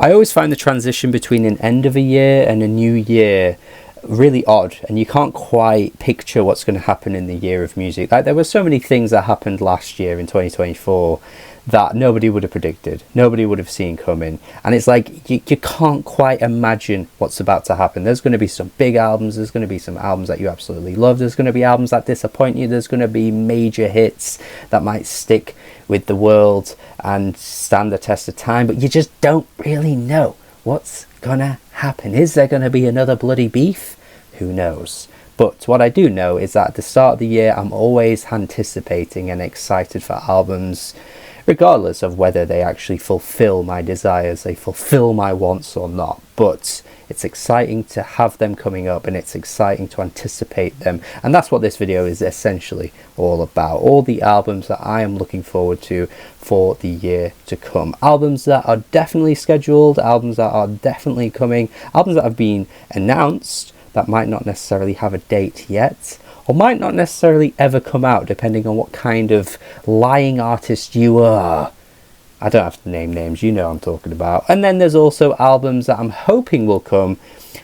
I always find the transition between an end of a year and a new year really odd, and you can't quite picture what's going to happen in the year of music. Like, there were so many things that happened last year in 2024 that nobody would have predicted, nobody would have seen coming, and it's like you can't quite imagine what's about to happen. There's going to be some big albums, there's going to be some albums that you absolutely love, there's going to be albums that disappoint you, there's going to be major hits that might stick with the world and stand the test of time, but you just don't really know what's gonna happen. Is there gonna be another bloody beef? Who knows? But what I do know is that at the start of the year, I'm always anticipating and excited for albums, regardless of whether they actually fulfill my desires, they fulfill my wants or not. But it's exciting to have them coming up, and it's exciting to anticipate them. And that's what this video is essentially all about. All the albums that I am looking forward to for the year to come. Albums that are definitely scheduled, albums that are definitely coming, albums that have been announced that might not necessarily have a date yet, or might not necessarily ever come out, depending on what kind of lying artist you are. I don't have to name names, you know what I'm talking about. And then there's also albums that I'm hoping will come.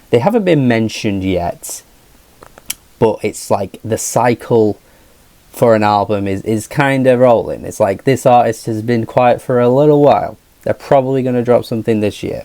They haven't been mentioned yet, but it's like the cycle for an album is kind of rolling. It's like this artist has been quiet for a little while. They're probably going to drop something this year.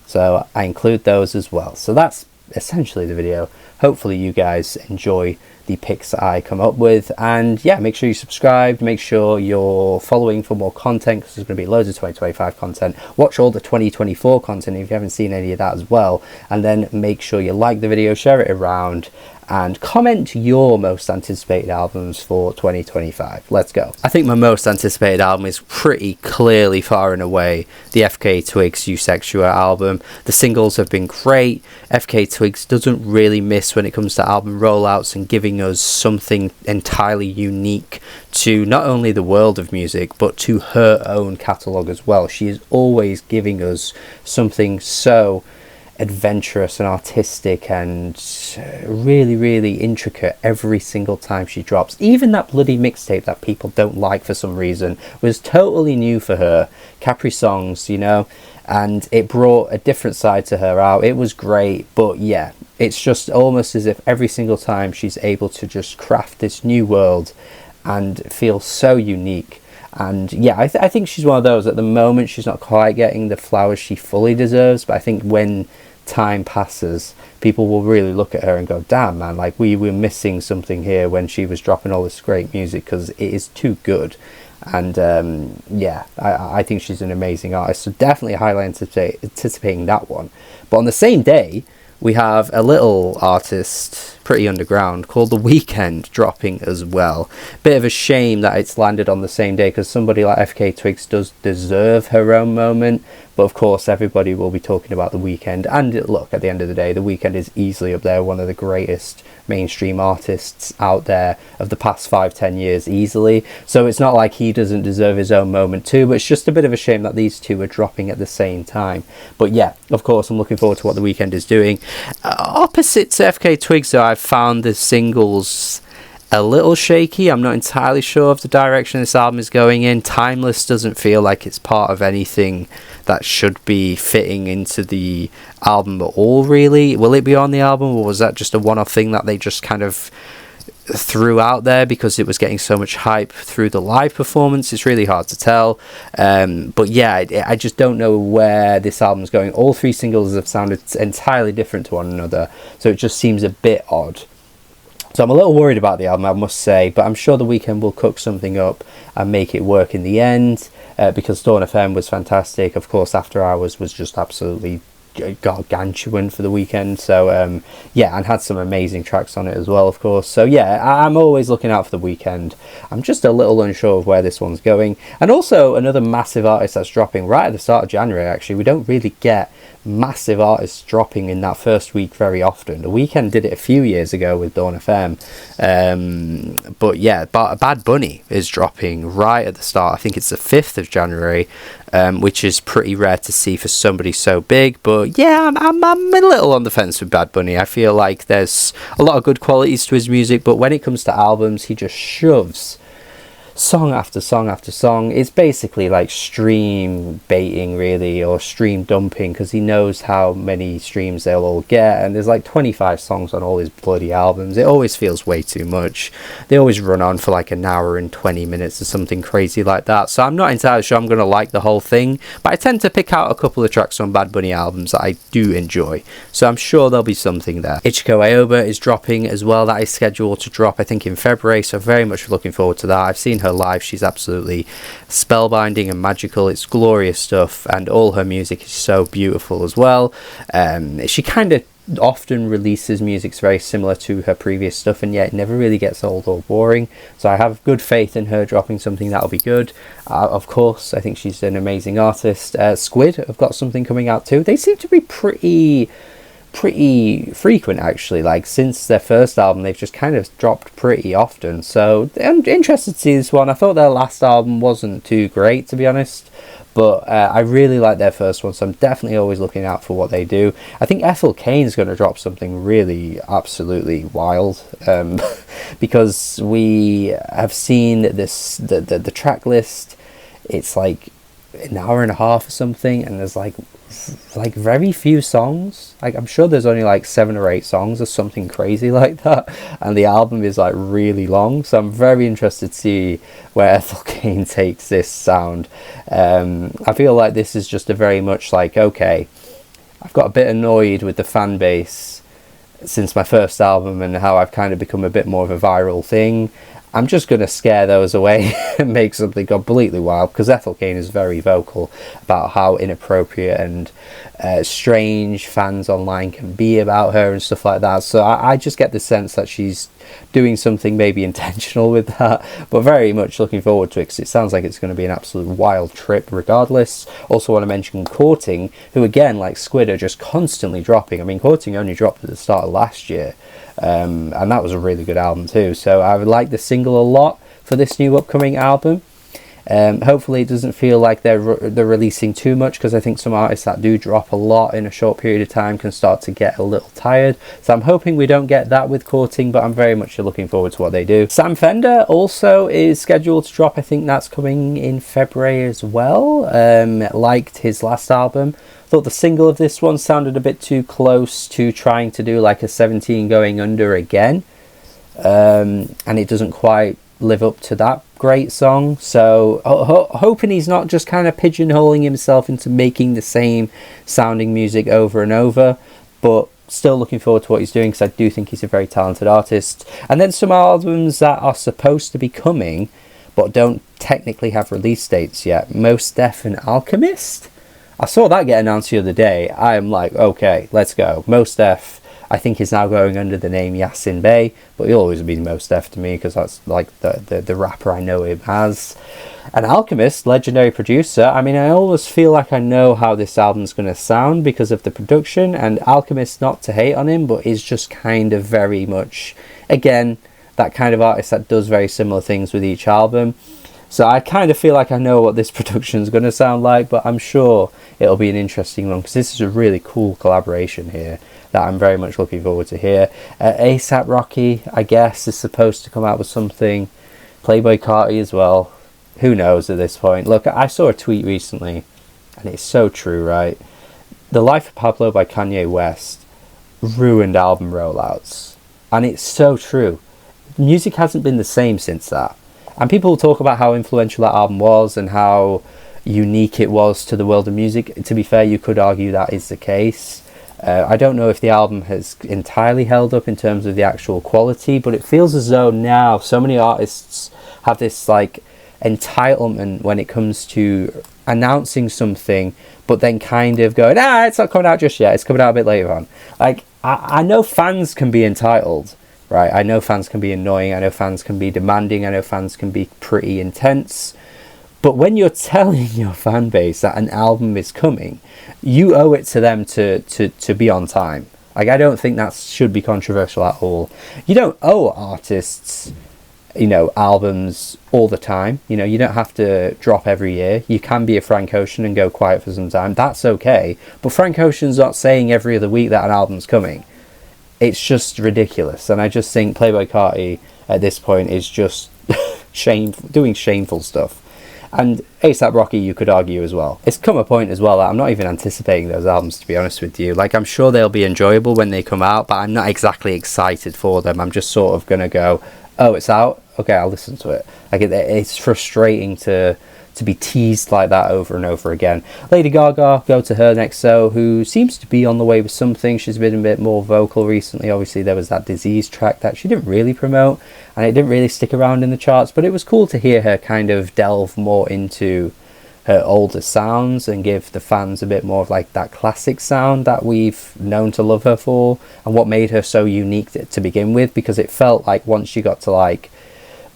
So I include those as well. So that's essentially the video. Hopefully you guys enjoy the picks that I come up with, and yeah, make sure you subscribe, make sure you're following for more content, because there's going to be loads of 2025 content. Watch all the 2024 content if you haven't seen any of that as well, and then make sure you like the video, share it around, and comment your most anticipated albums for 2025. Let's go. I think my most anticipated album is pretty clearly, far and away, the FK Twigs You Sexua album. The singles have been great. FK Twigs doesn't really miss when it comes to album rollouts and giving us something entirely unique to not only the world of music, but to her own catalogue as well. She is always giving us something so adventurous and artistic and really, really intricate every single time she drops. Even that bloody mixtape that people don't like for some reason was totally new for her. Capri Songs, you know, and it brought a different side to her out. It was great, but yeah, it's just almost as if every single time she's able to just craft this new world and feel so unique. And yeah, I think she's one of those. At the moment, she's not quite getting the flowers she fully deserves, but I think when time passes, people will really look at her and go, damn man, like we were missing something here when she was dropping all this great music, because it is too good. And yeah, I think she's an amazing artist, so definitely highly anticipating that one. But on the same day, we have a little artist, pretty underground, called The Weeknd dropping as well. Bit of a shame that it's landed on the same day, because somebody like FK Twigs does deserve her own moment. But of course, everybody will be talking about The Weeknd. And look, at the end of the day, The Weeknd is easily up there, one of the greatest mainstream artists out there of the past 5-10 years, easily. So it's not like he doesn't deserve his own moment too, but it's just a bit of a shame that these two are dropping at the same time. But yeah, of course, I'm looking forward to what The Weeknd is doing. Opposite to FK Twigs, though, I've found the singles a little shaky. I'm not entirely sure of the direction this album is going in. Timeless doesn't feel like it's part of anything that should be fitting into the album at all, really. Will it be on the album, or was that just a one-off thing that they just kind of threw out there because it was getting so much hype through the live performance? It's really hard to tell. But yeah, I just don't know where this album's going. All three singles have sounded entirely different to one another, so it just seems a bit odd. So I'm a little worried about the album, I must say, but I'm sure The Weeknd will cook something up and make it work in the end, because Dawn FM was fantastic. Of course, After Hours was just absolutely gargantuan for The Weeknd. So yeah, and had some amazing tracks on it as well, of course. So yeah, I'm always looking out for The Weeknd. I'm just a little unsure of where this one's going. And also another massive artist that's dropping right at the start of January, actually. We don't really get massive artists dropping in that first week very often. The Weeknd did it a few years ago with Dawn FM, but yeah, Bad Bunny is dropping right at the start. I think it's the 5th of January, which is pretty rare to see for somebody so big. But yeah, I'm a little on the fence with Bad Bunny. I feel like there's a lot of good qualities to his music, but when it comes to albums, he just shoves song after song after song. It's basically like stream baiting, really, or stream dumping, because he knows how many streams they'll all get, and there's like 25 songs on all his bloody albums. It always feels way too much. They always run on for like an hour and 20 minutes or something crazy like that, so I'm not entirely sure I'm going to like the whole thing, but I tend to pick out a couple of tracks on Bad Bunny albums that I do enjoy, so I'm sure there'll be something there. Ichiko Aoba is dropping as well. That is scheduled to drop, I think, in February, so very much looking forward to that. I've seen her live. She's absolutely spellbinding and magical. It's glorious stuff, and all her music is so beautiful as well. She kind of often releases music that's very similar to her previous stuff, and yet it never really gets old or boring, so I have good faith in her dropping something that'll be good. Of course, I think she's an amazing artist. Squid have got something coming out too. They seem to be pretty frequent, actually. Like, since their first album, they've just kind of dropped pretty often, so I'm interested to see this one. I thought their last album wasn't too great, to be honest, but I really like their first one, so I'm definitely always looking out for what they do. I think Ethel Cain's going to drop something really absolutely wild, because we have seen this the track list. It's like an hour and a half or something, and there's like very few songs. Like, I'm sure there's only like 7 or 8 songs or something crazy like that, and the album is like really long, so I'm very interested to see where Ethel Cain takes this sound. I feel like this is just a very much like, okay, I've got a bit annoyed with the fan base since my first album and how I've kind of become a bit more of a viral thing. I'm just going to scare those away and make something completely wild, because Ethel Cain is very vocal about how inappropriate and strange fans online can be about her and stuff like that. So I just get the sense that she's doing something maybe intentional with that, but very much looking forward to it, because it sounds like it's going to be an absolute wild trip regardless. Also want to mention Courting, who again, like Squid, are just constantly dropping. I mean, Courting only dropped at the start of last year, and that was a really good album too, so I would like the single a lot for this new upcoming album. Hopefully it doesn't feel like they're releasing too much, because I think some artists that do drop a lot in a short period of time can start to get a little tired, so I'm hoping we don't get that with Courting, but I'm very much looking forward to what they do. Sam Fender also is scheduled to drop. I think that's coming in February as well. Liked his last album. Thought the single of this one sounded a bit too close to trying to do like a 17 Going Under again, and it doesn't quite live up to that great song, so hoping he's not just kind of pigeonholing himself into making the same sounding music over and over, but still looking forward to what he's doing, because I do think he's a very talented artist. And then some albums that are supposed to be coming but don't technically have release dates yet. Mos Def and Alchemist. I saw that get announced the other day. I am like, okay, let's go. Mos Def, I think, is now going under the name Yasin Bey, but he'll always be Mos Def to me, because that's like the rapper I know him as. And Alchemist, legendary producer. I mean, I always feel like I know how this album's going to sound because of the production, and Alchemist, not to hate on him, but is just kind of very much, again, that kind of artist that does very similar things with each album. So I kind of feel like I know what this production is going to sound like, but I'm sure it'll be an interesting one, because this is a really cool collaboration here that I'm very much looking forward to hear. ASAP Rocky, I guess, is supposed to come out with something. Playboi Carti as well. Who knows at this point? Look, I saw a tweet recently, and it's so true, right? The Life of Pablo by Kanye West ruined album rollouts. And it's so true. Music hasn't been the same since that. And people talk about how influential that album was and how unique it was to the world of music. To be fair, you could argue that is the case. I don't know if the album has entirely held up in terms of the actual quality, but it feels as though now so many artists have this like entitlement when it comes to announcing something, but then kind of going, it's not coming out just yet, it's coming out a bit later on. Like, I know fans can be entitled, right? I know fans can be annoying, I know fans can be demanding, I know fans can be pretty intense, but when you're telling your fan base that an album is coming, you owe it to them to be on time. Like, I don't think that should be controversial at all. You don't owe artists, albums all the time. You don't have to drop every year. You can be a Frank Ocean and go quiet for some time. That's okay. But Frank Ocean's not saying every other week that an album's coming. It's just ridiculous. And I just think Playboi Carti at this point is just doing shameful stuff. And ASAP Rocky, you could argue as well. It's come a point as well that I'm not even anticipating those albums, to be honest with you. Like, I'm sure they'll be enjoyable when they come out, but I'm not exactly excited for them. I'm just sort of going to go, oh, it's out? Okay, I'll listen to it. Like, it's frustrating to be teased like that over and over again. Lady Gaga, go to her next, who seems to be on the way with something. She's been a bit more vocal recently. Obviously, there was that Disease track that she didn't really promote, and it didn't really stick around in the charts, but it was cool to hear her kind of delve more into her older sounds and give the fans a bit more of like that classic sound that we've known to love her for, and what made her so unique to begin with, because it felt like once you got to like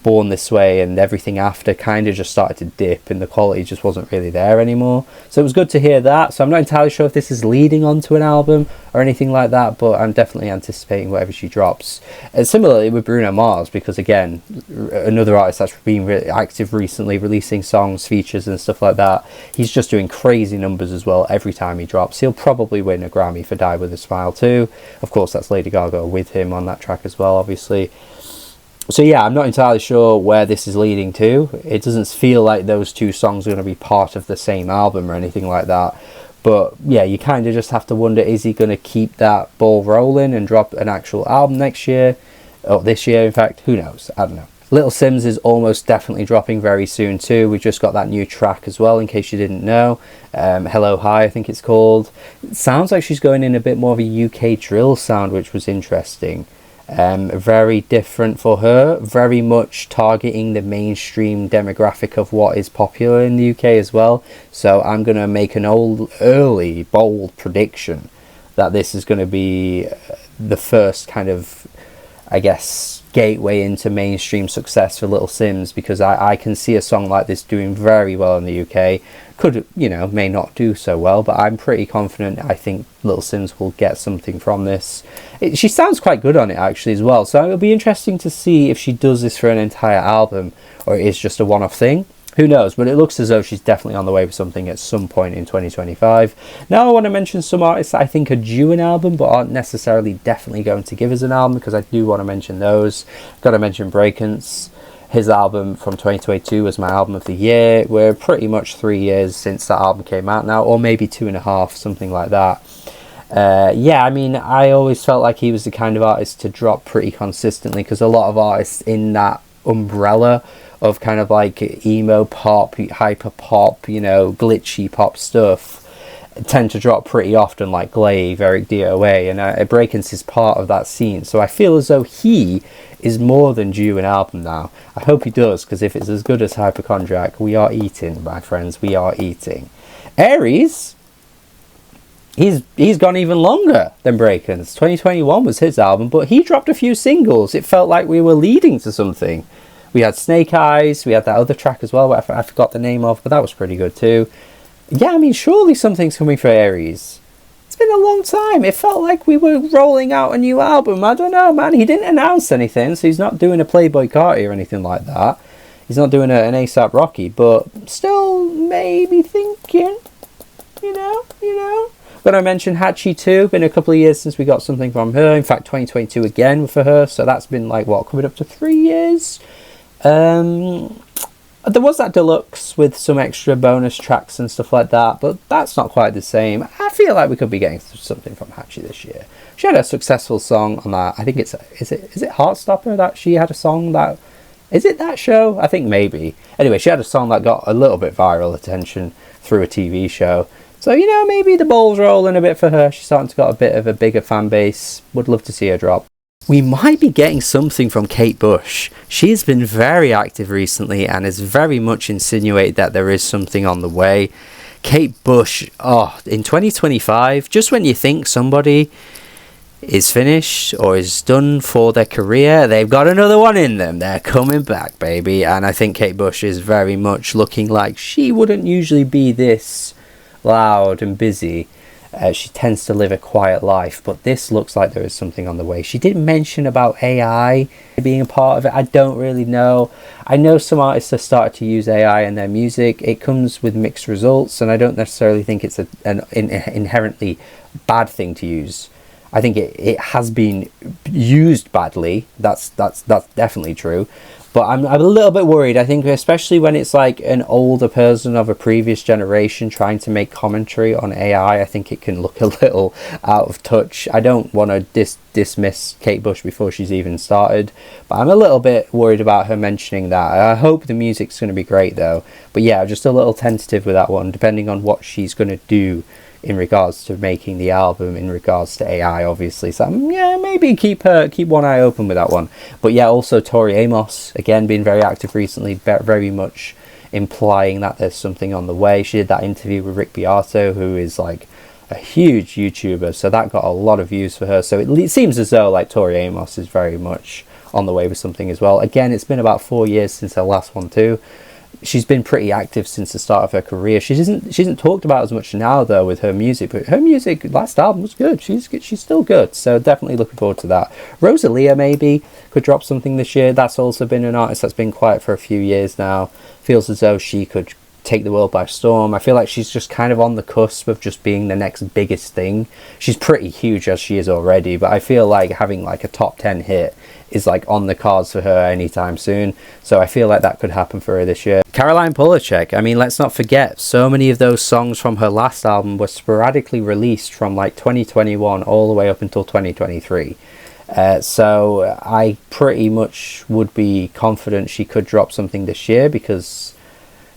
Born This Way and everything after kind of just started to dip and the quality just wasn't really there anymore. So it was good to hear that. So I'm not entirely sure if this is leading on to an album or anything like that, but I'm definitely anticipating whatever she drops. And similarly with Bruno Mars, because again, another artist that's been really active recently, releasing songs, features and stuff like that. He's just doing crazy numbers as well every time he drops. He'll probably win a Grammy for Die With A Smile too. Of course, that's Lady Gaga with him on that track as well, obviously. So yeah, I'm not entirely sure where this is leading to. It doesn't feel like those two songs are going to be part of the same album or anything like that. But yeah, you kind of just have to wonder, is he going to keep that ball rolling and drop an actual album next year? Or this year, in fact, who knows? I don't know. Little Sims is almost definitely dropping very soon too. We just got that new track as well, in case you didn't know. Hello Hi, I think it's called. It sounds like she's going in a bit more of a UK drill sound, which was interesting. Very different for her, very much targeting the mainstream demographic of what is popular in the UK as well. So I'm going to make an early bold prediction that this is going to be the first kind of, I guess, gateway into mainstream success for Little Sims, because I can see a song like this doing very well in the UK. Could, may not do so well, but I'm pretty confident. I think Little Sims will get something from this. She sounds quite good on it actually as well, so it'll be interesting to see if she does this for an entire album or it is just a one-off thing. Who knows, but it looks as though she's definitely on the way with something at some point in 2025. Now I want to mention some artists that I think are due an album but aren't necessarily definitely going to give us an album, because I do want to mention those. Got to mention Breakance. His album from 2022 was my album of the year. We're pretty much 3 years since that album came out now, or maybe 2.5, something like that. Yeah, I mean, I always felt like he was the kind of artist to drop pretty consistently, because a lot of artists in that umbrella of kind of like emo pop, hyper pop, glitchy pop stuff tend to drop pretty often, like Glaive, Eric DOA, and Breakance is part of that scene. So I feel as though he is more than due an album now. I hope he does, because if it's as good as Hypochondriac, we are eating, my friends, we are eating. Aries, he's gone even longer than Breakance. 2021 was his album, but he dropped a few singles. It felt like we were leading to something. We had Snake Eyes, we had that other track as well, I forgot the name of, but that was pretty good too. Yeah, I mean, surely something's coming for Aries. It's been a long time. It felt like we were rolling out a new album. I don't know, man. He didn't announce anything, so he's not doing a Playboy Carti or anything like that. He's not doing an ASAP Rocky, but still maybe thinking, But I mentioned Hachi too. Been a couple of years since we got something from her. In fact, 2022 again for her. So that's been like, coming up to 3 years? There was that deluxe with some extra bonus tracks and stuff like that, but that's not quite the same. I feel like we could be getting something from Hachi this year. She had a successful song on that. I think is it Heartstopper that she had a song that... Is it that show? I think maybe. Anyway, she had a song that got a little bit viral attention through a TV show. So, maybe the ball's rolling a bit for her. She's starting to got a bit of a bigger fan base. Would love to see her drop. We might be getting something from Kate Bush. She's been very active recently and has very much insinuated that there is something on the way. Kate Bush, in 2025, just when you think somebody is finished or is done for their career, they've got another one in them. They're coming back, baby. And I think Kate Bush is very much looking like she wouldn't usually be this loud and busy. She tends to live a quiet life, but this looks like there is something on the way. She did mention about AI being a part of it. I don't really know. I know some artists have started to use AI in their music. It comes with mixed results, and I don't necessarily think it's an inherently bad thing to use. I think it has been used badly. That's definitely true. But I'm a little bit worried. I think especially when it's like an older person of a previous generation trying to make commentary on AI, I think it can look a little out of touch. I don't want to dismiss Kate Bush before she's even started, but I'm a little bit worried about her mentioning that. I hope the music's going to be great though. But yeah, just a little tentative with that one, depending on what she's going to do in regards to making the album, in regards to AI, obviously. So yeah, maybe keep one eye open with that one. But yeah, also Tori Amos, again, being very active recently, very much implying that there's something on the way. She did that interview with Rick Beato, who is like a huge YouTuber, so that got a lot of views for her. So it seems as though like Tori Amos is very much on the way with something as well. Again, it's been about 4 years since her last one too. She's been pretty active since the start of her career. She isn't talked about as much now though with her music, but her music last album was good. She's still good, so definitely looking forward to that. Rosalia maybe could drop something this year. That's also been an artist that's been quiet for a few years now. Feels as though she could take the world by storm. I feel like she's just kind of on the cusp of just being the next biggest thing. She's pretty huge as she is already, but I feel like having like a top 10 hit is like on the cards for her anytime soon. So I feel like that could happen for her this year. Caroline Polachek, I mean, let's not forget, so many of those songs from her last album were sporadically released from like 2021 all the way up until 2023. So I pretty much would be confident she could drop something this year, because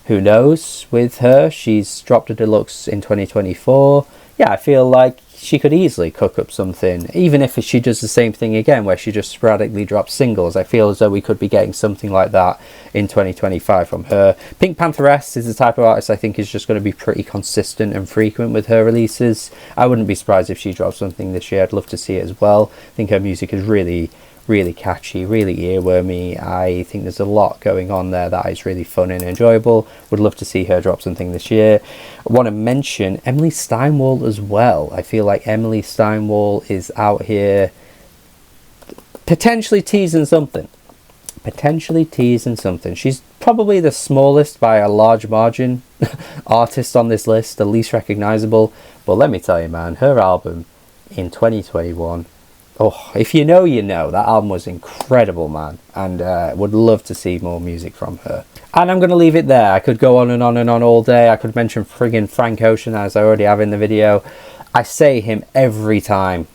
who knows with her, she's dropped a deluxe in 2024. Yeah, I feel like she could easily cook up something, even if she does the same thing again where she just sporadically drops singles. I feel as though we could be getting something like that in 2025 from her. Pink Pantheress is the type of artist I think is just going to be pretty consistent and frequent with her releases. I wouldn't be surprised if she drops something this year. I'd love to see it as well. I think her music is really catchy, really earwormy. I think there's a lot going on there that is really fun and enjoyable. Would love to see her drop something this year. I want to mention Emily Steinwall as well. I feel like Emily Steinwall is out here potentially teasing something. She's probably the smallest by a large margin artist on this list, the least recognizable. But let me tell you, man, her album in 2021, oh, if you know, you know. That album was incredible, man. And would love to see more music from her. And I'm going to leave it there. I could go on and on and on all day. I could mention friggin' Frank Ocean, as I already have in the video. I say him every time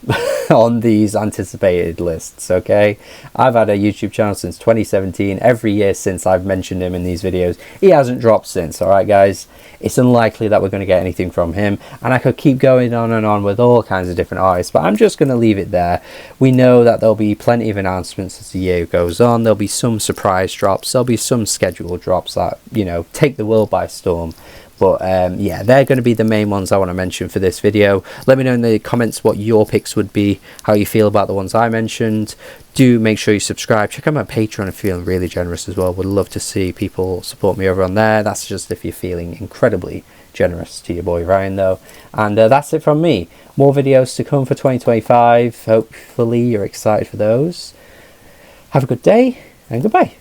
on these anticipated lists, okay? I've had a YouTube channel since 2017. Every year since I've mentioned him in these videos. He hasn't dropped since, alright guys? It's unlikely that we're going to get anything from him. And I could keep going on and on with all kinds of different artists, but I'm just going to leave it there. We know that there'll be plenty of announcements as the year goes on. There'll be some surprise drops. There'll be some scheduled drops that, you know, take the world by storm. But yeah, they're going to be the main ones I want to mention for this video. Let me know in the comments what your picks would be, how you feel about the ones I mentioned. Do make sure you subscribe. Check out my Patreon if you're feeling really generous as well. Would love to see people support me over on there. That's just if you're feeling incredibly generous to your boy Ryan though. And that's it from me. More videos to come for 2025. Hopefully you're excited for those. Have a good day and goodbye.